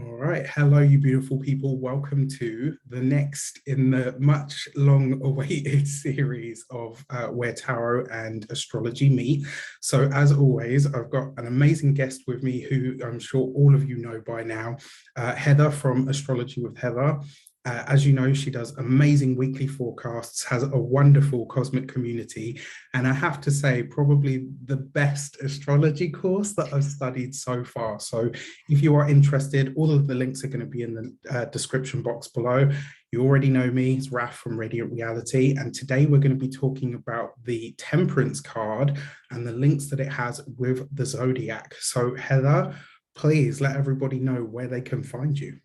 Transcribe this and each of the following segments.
All right. Hello, you beautiful people. Welcome to the next in the much long-awaited series of Where Tarot and Astrology Meet. So as always, I've got an amazing guest with me who I'm sure all of you know by now, Heather from Astrology with Heather. As you know, she does amazing weekly forecasts, has a wonderful cosmic community, and I have to say, probably the best astrology course that I've studied so far. So if you are interested, all of the links are going to be in the description box below. You already know me, it's Raf from Reydiant Reality, and today we're going to be talking about the Temperance card and the links that it has with the Zodiac. So Heather, please let everybody know where they can find you.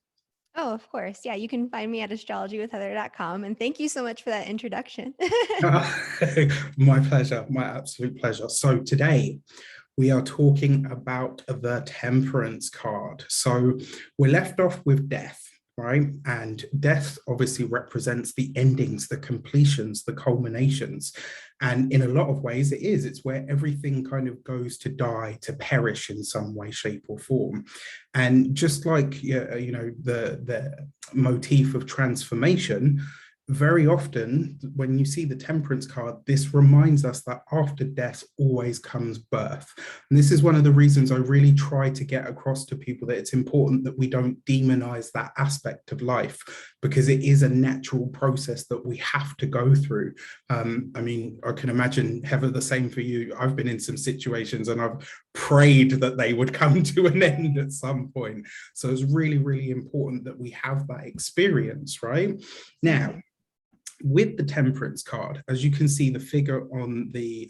Oh, of course. Yeah, you can find me at astrologywithheather.com. And thank you so much for that introduction. My pleasure, my absolute pleasure. So today we are talking about the Temperance card. So we're left off with death, right? And death obviously represents the endings, the completions, the culminations. And in a lot of ways it is. It's where everything kind of goes to die, to perish in some way, shape or form. And just like, you know, the motif of transformation, very often when you see the Temperance card, this reminds us that after death always comes birth. And this is one of the reasons I really try to get across to people that it's important that we don't demonize that aspect of life, because it is a natural process that we have to go through. I mean, I can imagine, Heather, the same for you. I've been in some situations and I've prayed that they would come to an end at some point. So it's really, really important that we have that experience, right? Now, with the Temperance card, as you can see, the figure on the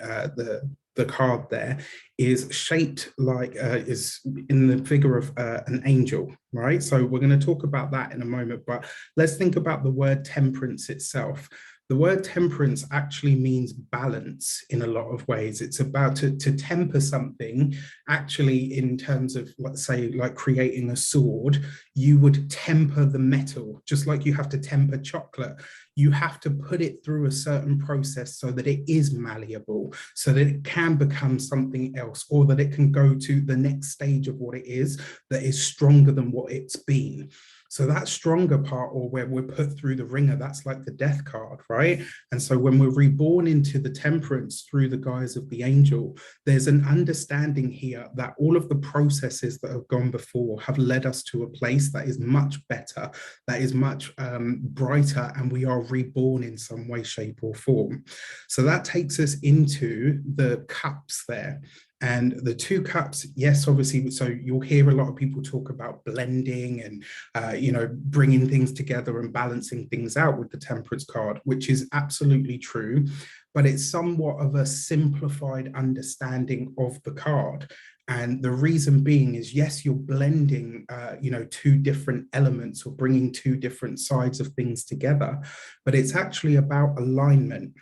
card there is shaped like is in the figure of an angel, right? So we're going to talk about that in a moment, but let's think about the word temperance itself. The word temperance actually means balance in a lot of ways. It's about to temper something. Actually, in terms of, let's say, like creating a sword, you would temper the metal, just like you have to temper chocolate. You have to put it through a certain process so that it is malleable, so that it can become something else, or that it can go to the next stage of what it is that is stronger than what it's been. So that stronger part, or where we're put through the ringer, that's like the death card, right? And so when we're reborn into the temperance through the guise of the angel, there's an understanding here that all of the processes that have gone before have led us to a place that is much better, that is much brighter, and we are reborn in some way, shape or form. So that takes us into the cups there. And the two cups, yes, obviously, so you'll hear a lot of people talk about blending and, you know, bringing things together and balancing things out with the Temperance card, which is absolutely true, but it's somewhat of a simplified understanding of the card. And the reason being is, yes, you're blending, you know, two different elements or bringing two different sides of things together, but it's actually about alignment.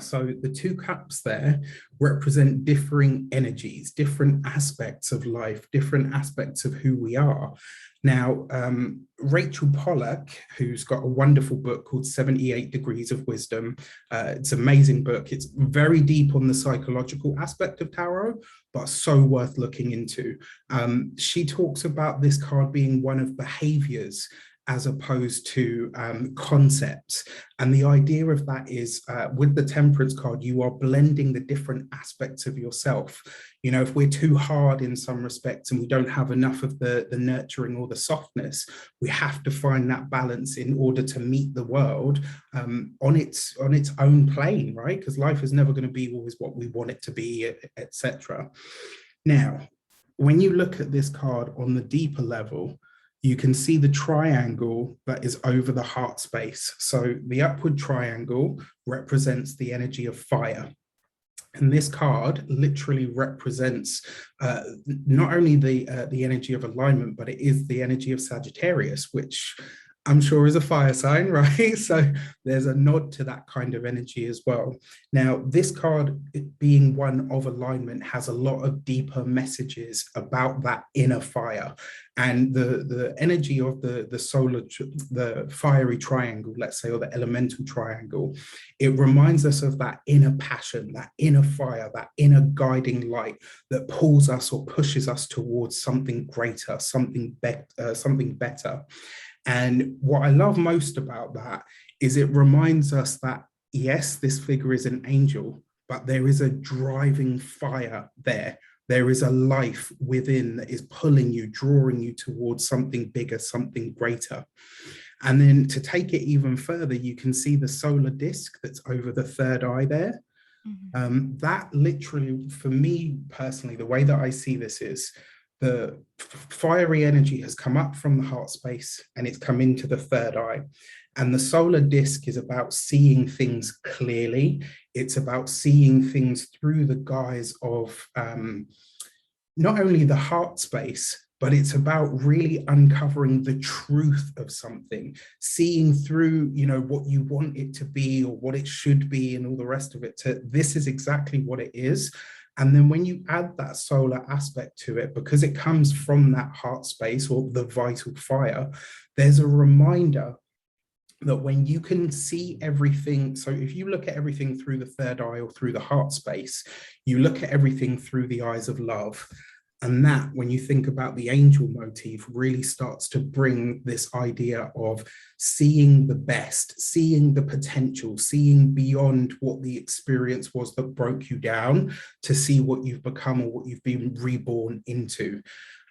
So the two cups there represent differing energies, different aspects of life, different aspects of who we are. Now, Rachel Pollack, who's got a wonderful book called 78 Degrees of Wisdom, it's an amazing book. It's very deep on the psychological aspect of tarot, but so worth looking into. She talks about this card being one of behaviors as opposed to concepts. And the idea of that is with the Temperance card, you are blending the different aspects of yourself. You know, if we're too hard in some respects and we don't have enough of the nurturing or the softness, we have to find that balance in order to meet the world on its own plane, right? Because life is never going to be always what we want it to be, etc. Now, when you look at this card on the deeper level, you can see the triangle that is over the heart space. So the upward triangle represents the energy of fire. And this card literally represents not only the energy of alignment, but it is the energy of Sagittarius, which I'm sure is a fire sign, right? So there's a nod to that kind of energy as well. Now, this card, it being one of alignment, has a lot of deeper messages about that inner fire. And the energy of the solar, the fiery triangle, let's say, or the elemental triangle, it reminds us of that inner passion, that inner fire, that inner guiding light that pulls us or pushes us towards something greater, something better. And what I love most about that is it reminds us that, yes, this figure is an angel, but there is a driving fire there. There is a life within that is pulling you, drawing you towards something bigger, something greater. And then to take it even further, you can see the solar disk that's over the third eye there. That literally, for me personally, the way that I see this is the fiery energy has come up from the heart space and it's come into the third eye. And the solar disk is about seeing things clearly. It's about seeing things through the guise of not only the heart space, but it's about really uncovering the truth of something, seeing through, you know, what you want it to be or what it should be and all the rest of it to this is exactly what it is. And then when you add that solar aspect to it, because it comes from that heart space or the vital fire, there's a reminder that when you can see everything, so if you look at everything through the third eye or through the heart space, you look at everything through the eyes of love. And that, when you think about the angel motif, really starts to bring this idea of seeing the best, seeing the potential, seeing beyond what the experience was that broke you down to see what you've become or what you've been reborn into.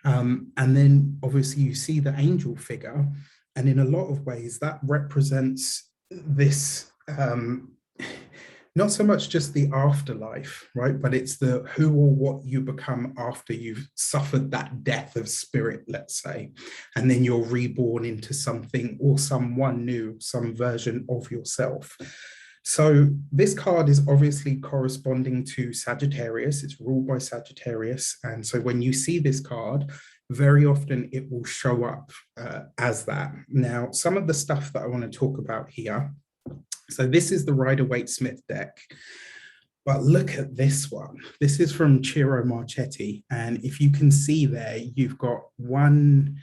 And then obviously you see the angel figure, and in a lot of ways that represents this not so much just the afterlife, right? But it's the who or what you become after you've suffered that death of spirit, let's say, and then you're reborn into something or someone new, some version of yourself. So this card is obviously corresponding to Sagittarius. It's ruled by Sagittarius. And so when you see this card, very often it will show up as that. Now, some of the stuff that I want to talk about here. So this is the Rider-Waite-Smith deck. But look at this one. This is from Ciro Marchetti. And if you can see there, you've got one,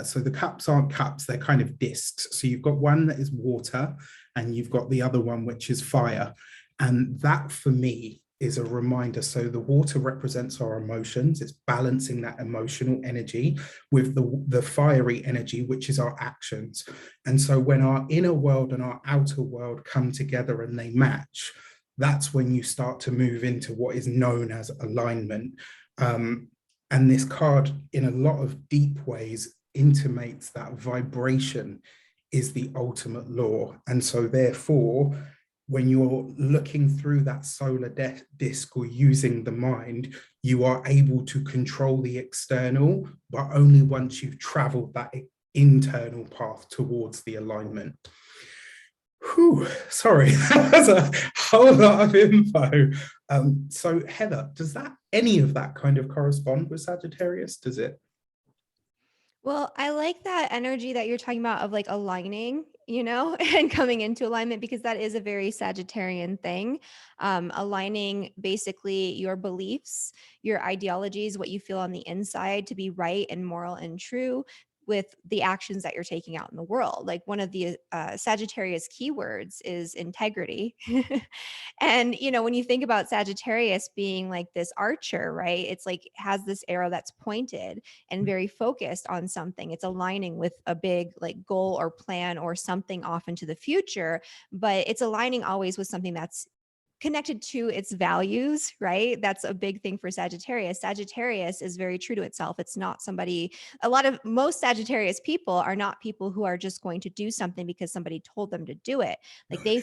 so the cups aren't cups, they're kind of discs. So you've got one that is water and you've got the other one, which is fire. And that for me is a reminder. So the water represents our emotions. It's balancing that emotional energy with the fiery energy, which is our actions. And so when our inner world and our outer world come together and they match, that's when you start to move into what is known as alignment. And this card, in a lot of deep ways, intimates that vibration is the ultimate law. And so therefore, when you're looking through that solar disk or using the mind, you are able to control the external, but only once you've traveled that internal path towards the alignment. Whew, sorry, that's a whole lot of info. So Heather, does that any of that kind of correspond with Sagittarius? Does it? Well, I like that energy that you're talking about of like aligning, you know, and coming into alignment, because that is a very Sagittarian thing. Aligning basically your beliefs, your ideologies, what you feel on the inside to be right and moral and true with the actions that you're taking out in the world. Like one of the Sagittarius keywords is integrity. And, you know, when you think about Sagittarius being like this archer, right? It's like has this arrow that's pointed and very focused on something. It's aligning with a big like goal or plan or something off into the future, but it's aligning always with something that's connected to its values, right? That's a big thing for Sagittarius. Sagittarius is very true to itself. It's not somebody, most Sagittarius people are not people who are just going to do something because somebody told them to do it. Like they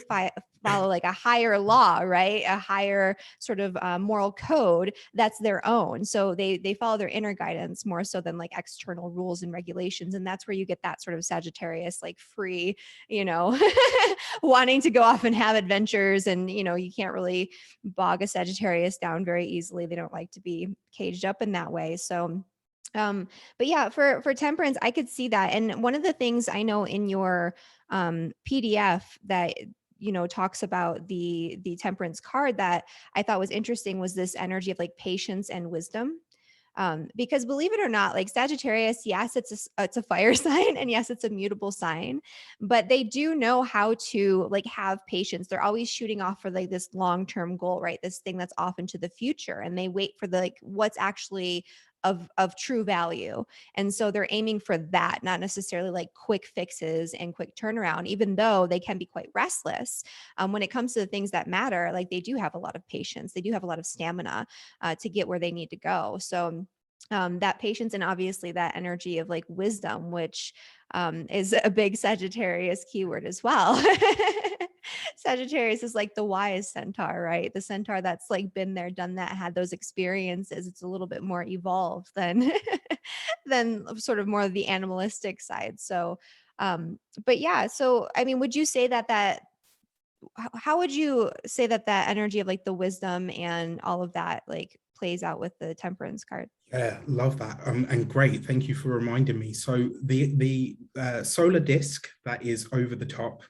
follow like a higher law, right? A higher sort of moral code that's their own. So they follow their inner guidance more so than like external rules and regulations. And that's where you get that sort of Sagittarius, like free, you know, wanting to go off and have adventures. And, you know, you can't really bog a Sagittarius down very easily. They don't like to be caged up in that way. So But yeah, for temperance, I could see that. And one of the things I know in your PDF that talks about the temperance card that I thought was interesting was this energy of like patience and wisdom. Because believe it or not, like Sagittarius, yes, it's a fire sign, and yes, it's a mutable sign, but they do know how to like have patience. They're always shooting off for like this long-term goal, right? This thing that's off into the future, and they wait for the like what's actually of true value. And so they're aiming for that, not necessarily like quick fixes and quick turnaround, even though they can be quite restless. When it comes to the things that matter, like they do have a lot of patience, they do have a lot of stamina to get where they need to go. So that patience, and obviously that energy of like wisdom, which is a big Sagittarius keyword as well. Sagittarius is like the wise centaur, right? The centaur that's like been there, done that, had those experiences. It's a little bit more evolved than than sort of more of the animalistic side. So, but yeah. So, I mean, would you say that how would you say that energy of like the wisdom and all of that like plays out with the temperance card? Yeah, love that. And great. Thank you for reminding me. So the solar disc that is over the top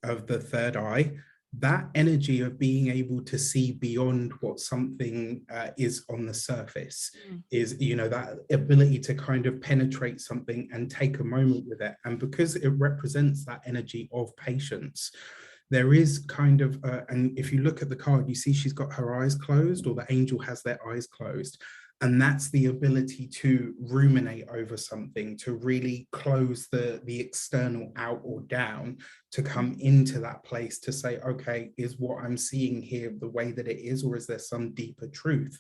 of the third eye, that energy of being able to see beyond what something is on the surface Mm. is, that ability to kind of penetrate something and take a moment with it. And because it represents that energy of patience, there is kind of, and if you look at the card, you see she's got her eyes closed, or the angel has their eyes closed. And that's the ability to ruminate over something, to really close the external out or down, to come into that place to say, okay, is what I'm seeing here the way that it is, or is there some deeper truth?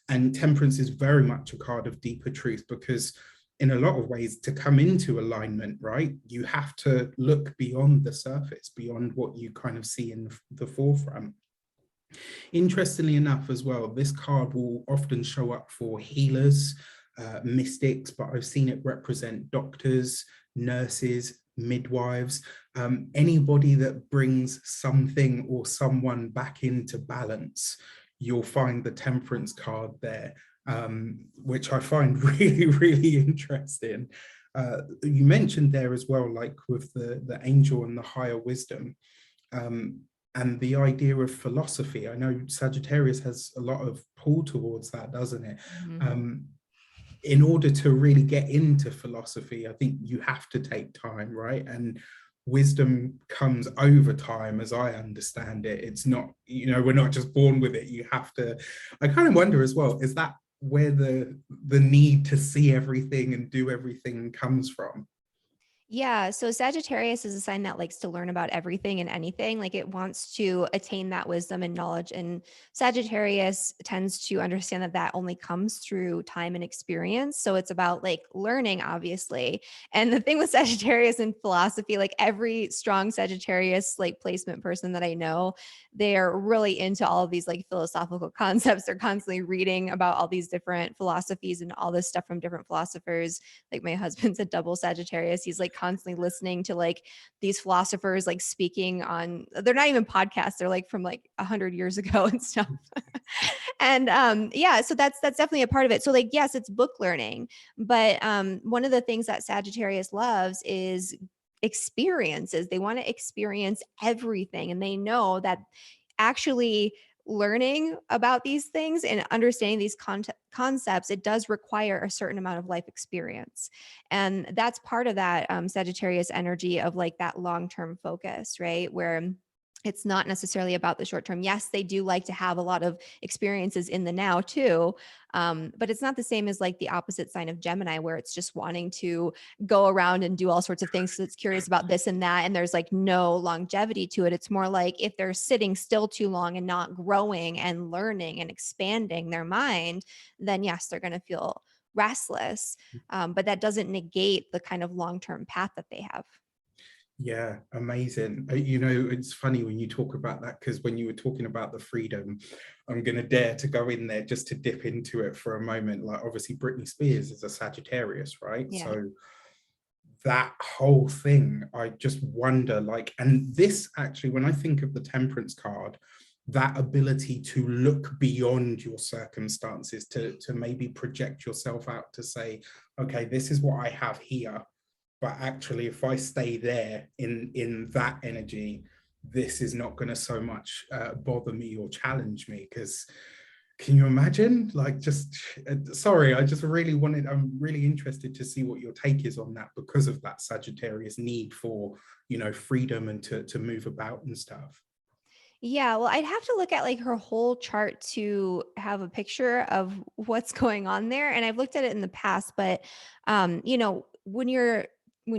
And temperance is very much a card of deeper truth, because in a lot of ways, to come into alignment, right, you have to look beyond the surface, beyond what you kind of see in the forefront. Interestingly enough as well, this card will often show up for healers, mystics, but I've seen it represent doctors, nurses, midwives, anybody that brings something or someone back into balance. You'll find the temperance card there, which I find really, really interesting. You mentioned there as well, like with the angel and the higher wisdom. And the idea of philosophy. I know Sagittarius has a lot of pull towards that, doesn't it? Mhm. In order to really get into philosophy, I think you have to take time, right? And wisdom comes over time, as I understand it. It's not, we're not just born with it. You have to, I kind of wonder as well, is that where the need to see everything and do everything comes from? Yeah, so Sagittarius is a sign that likes to learn about everything and anything. Like it wants to attain that wisdom and knowledge. And Sagittarius tends to understand that that only comes through time and experience. So it's about like learning, obviously. And the thing with Sagittarius and philosophy, like every strong Sagittarius like placement person that I know, they're really into all of these like philosophical concepts. They're constantly reading about all these different philosophies and all this stuff from different philosophers. Like my husband's a double Sagittarius. He's like constantly listening to like these philosophers like speaking on, they're not even podcasts, they're like from like 100 years ago and stuff. And yeah, so that's definitely a part of it. So like yes, it's book learning, but one of the things that Sagittarius loves is experiences. They want to experience everything, and they know that actually learning about these things and understanding these concepts, it does require a certain amount of life experience. And that's part of that Sagittarius energy of like that long-term focus, right? Where it's not necessarily about the short term. Yes, they do like to have a lot of experiences in the now too. But it's not the same as like the opposite sign of Gemini, where it's just wanting to go around and do all sorts of things. So it's curious about this and that. And there's like no longevity to it. It's more like if they're sitting still too long and not growing and learning and expanding their mind, then yes, they're going to feel restless. But that doesn't negate the kind of long term path that they have. Yeah, amazing. It's funny when you talk about that, because when you were talking about the freedom, I'm going to dare to go in there just to dip into it for a moment. Like, obviously, Britney Spears is a Sagittarius, right? Yeah. So that whole thing, I just wonder, like, and this actually, when I think of the Temperance card, that ability to look beyond your circumstances, to maybe project yourself out to say, okay, this is what I have here, but actually if I stay there in that energy, this is not going to so much bother me or challenge me. Because can you imagine, like, just sorry, I just really wanted, I'm really interested to see what your take is on that, because of that Sagittarius need for, you know, freedom and to move about and stuff. Yeah, well, I'd have to look at like her whole chart to have a picture of what's going on there. And I've looked at it in the past, but you know, when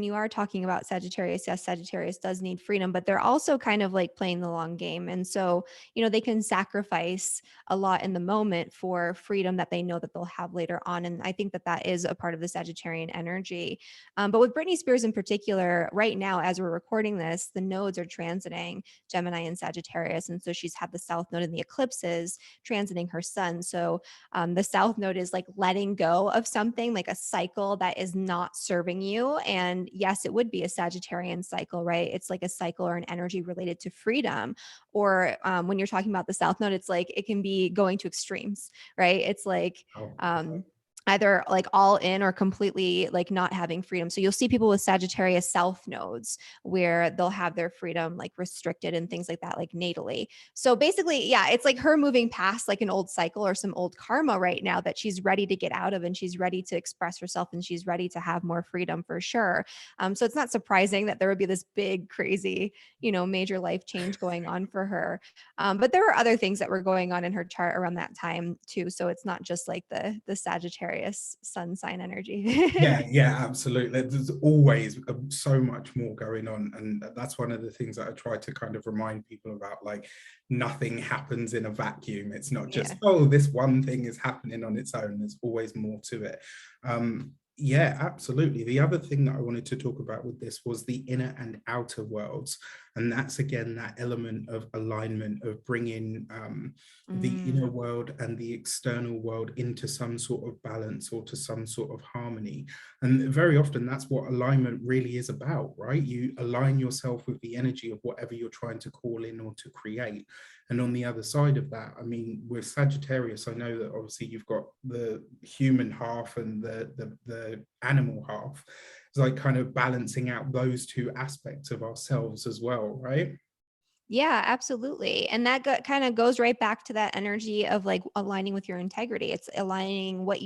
you are talking about Sagittarius, yes, Sagittarius does need freedom, but they're also kind of like playing the long game. And so, you know, they can sacrifice a lot in the moment for freedom that they know that they'll have later on. And I think that that is a part of the Sagittarian energy. But with Britney Spears in particular, right now, as we're recording this, the nodes are transiting Gemini and Sagittarius. And so she's had the South Node in the eclipses transiting her sun. So the South Node is like letting go of something, like a cycle that is not serving you. And yes, it would be a Sagittarian cycle, right? It's like a cycle or an energy related to freedom. Or when you're talking about the South Node, it's like it can be going to extremes, right? It's like, Oh, either like all in or completely like not having freedom. So you'll see people with Sagittarius South nodes where they'll have their freedom like restricted and things like that, like natally. So basically, yeah, it's like her moving past like an old cycle or some old karma right now that she's ready to get out of, and she's ready to express herself, and she's ready to have more freedom for sure. So it's not surprising that there would be this big, crazy, you know, major life change going on for her. But there were other things that were going on in her chart around that time too. So it's not just like the Sagittarius sun sign energy. yeah, yeah, absolutely. There's always so much more going on, and that's one of the things that I try to kind of remind people about. Like, nothing happens in a vacuum. It's not just, Yeah. oh, this one thing is happening on its own. There's always more to it. Yeah, absolutely. The other thing that I wanted to talk about with this was the inner and outer worlds, and that's again that element of alignment, of bringing the inner Mm. world and the external world into some sort of balance or to some sort of harmony. And very often that's what alignment really is about, right? You align yourself with the energy of whatever you're trying to call in or to create. And on the other side of that, I mean, with Sagittarius, I know that obviously you've got the human half and the animal half. It's like kind of balancing out those two aspects of ourselves as well, right? Yeah, absolutely. And that kind of goes right back to that energy of like aligning with your integrity. It's aligning what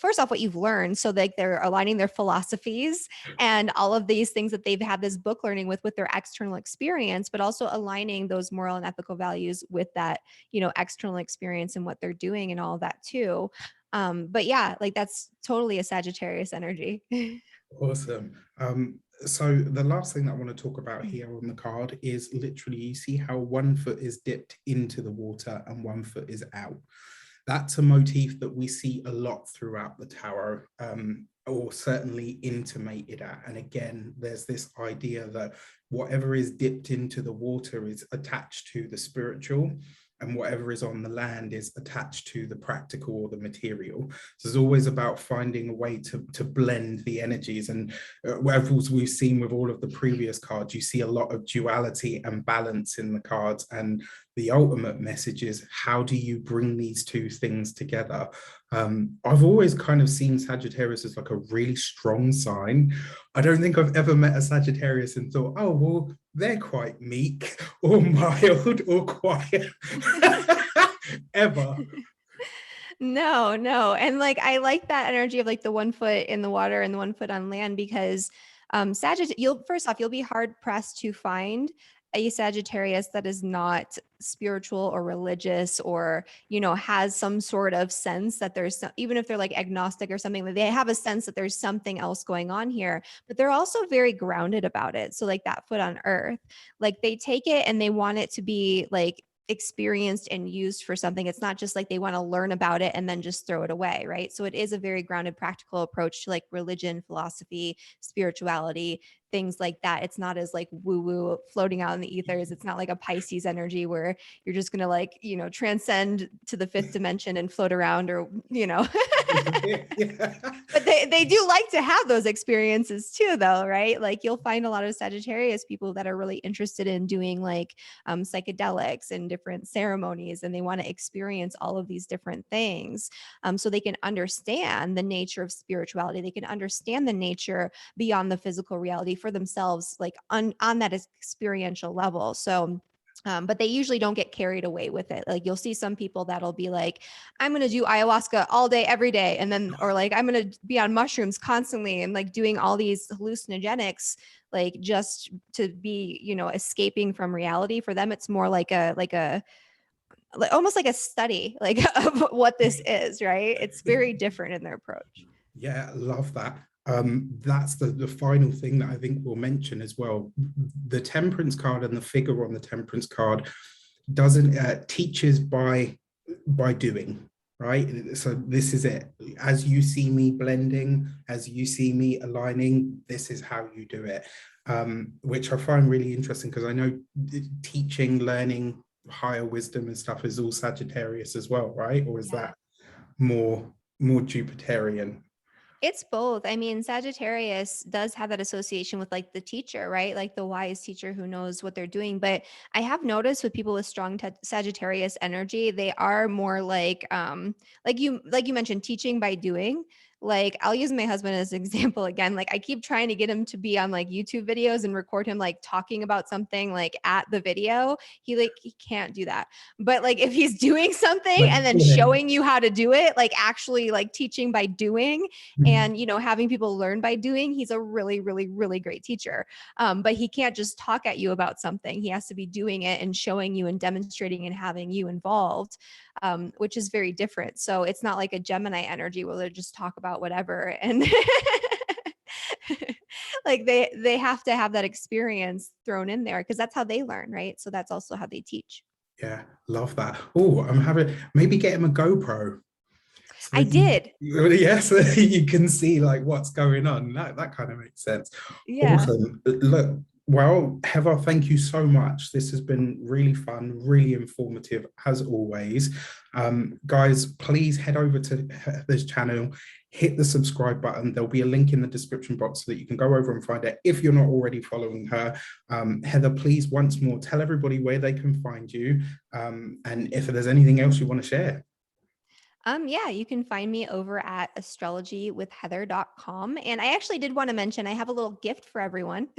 first off what you've learned, so like they're aligning their philosophies and all of these things that they've had this book learning with their external experience, but also aligning those moral and ethical values with that, you know, external experience and what they're doing and all of that too. But yeah, like that's totally a Sagittarius energy. Awesome. So the last thing that I want to talk about here on the card is literally, you see how one foot is dipped into the water and one foot is out. That's a motif that we see a lot throughout the tarot, or certainly intimated at. And again, there's this idea that whatever is dipped into the water is attached to the spiritual, and whatever is on the land is attached to the practical or the material. So it's always about finding a way to blend the energies. And as we've seen with all of the previous cards, you see a lot of duality and balance in the cards. And the ultimate message is, how do you bring these two things together? I've always kind of seen Sagittarius as like a really strong sign. I don't think I've ever met a Sagittarius and thought, oh, well, they're quite meek or mild or quiet. Ever. No, no. And like I like that energy of like the one foot in the water and the one foot on land, because Sagittarius, you'll first off, you'll be hard pressed to find a Sagittarius that is not spiritual or religious, or, you know, has some sort of sense that there's even if they're like agnostic or something, that they have a sense that there's something else going on here, but they're also very grounded about it. So like that foot on earth, like they take it and they want it to be like experienced and used for something. It's not just like they want to learn about it and then just throw it away, right? So it is a very grounded, practical approach to like religion, philosophy, spirituality, things like that. It's not as like woo woo floating out in the ethers. It's not like a Pisces energy where you're just going to like, you know, transcend to the fifth dimension and float around, or, you know. Yeah. But they do like to have those experiences too, though, right? Like you'll find a lot of Sagittarius people that are really interested in doing like psychedelics and different ceremonies, and they want to experience all of these different things, so they can understand the nature of spirituality. They can understand the nature beyond the physical reality for themselves, like on that experiential level. So but they usually don't get carried away with it. Like you'll see some people that'll be like, I'm going to do ayahuasca all day, every day. And then, or like, I'm going to be on mushrooms constantly and like doing all these hallucinogenics, like just to be, you know, escaping from reality. For them, it's more like almost like a study, like of what this is, right? It's very different in their approach. Yeah, love that. That's the final thing that I think we'll mention as well. The Temperance card and the figure on the Temperance card doesn't teaches by doing, right? So this is it. As you see me blending, as you see me aligning, this is how you do it. Which I find really interesting, because I know teaching, learning higher wisdom and stuff is all Sagittarius as well, right? Or is that more Jupiterian? It's both. I mean, Sagittarius does have that association with like the teacher, right? Like the wise teacher who knows what they're doing. But I have noticed with people with strong Sagittarius energy, they are more like you mentioned, teaching by doing. Like I'll use my husband as an example again. Like I keep trying to get him to be on like YouTube videos and record him like talking about something like at the video. He can't do that. But like if he's doing something and then showing you how to do it, like actually like teaching by doing, and, you know, having people learn by doing, he's a really, really, really great teacher. But he can't just talk at you about something. He has to be doing it and showing you and demonstrating and having you involved, which is very different. So it's not like a Gemini energy where they just talk about whatever. And like they have to have that experience thrown in there, because that's how they learn, right? So that's also how they teach. Yeah, love that. Oh, I'm having, maybe get him a GoPro. So I did. yes, you can see like what's going on. That kind of makes sense. Yeah. Awesome. Look, well, Heather, thank you so much. This has been really fun, really informative as always. Guys, please head over to Heather's channel, hit the subscribe button. There'll be a link in the description box so that you can go over and find it if you're not already following her. Heather, please once more tell everybody where they can find you, and if there's anything else you want to share. Yeah, you can find me over at astrologywithheather.com. And I actually did want to mention I have a little gift for everyone.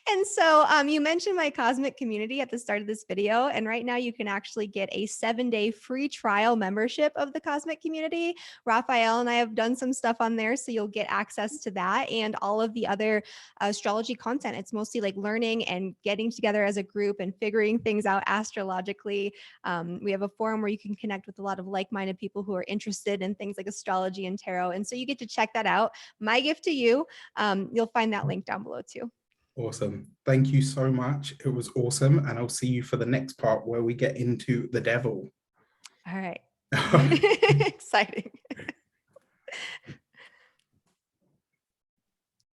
And so you mentioned my cosmic community at the start of this video. And right now you can actually get a 7-day free trial membership of the cosmic community. Raphael and I have done some stuff on there, so you'll get access to that and all of the other astrology content. It's mostly like learning and getting together as a group and figuring things out astrologically. We have a forum where you can connect with a lot of like-minded people who are interested in things like astrology and tarot. And so you get to check that out. My gift to you, you'll find that link down below too. Awesome. Thank you so much. It was awesome. And I'll see you for the next part where we get into the devil. All right. Exciting.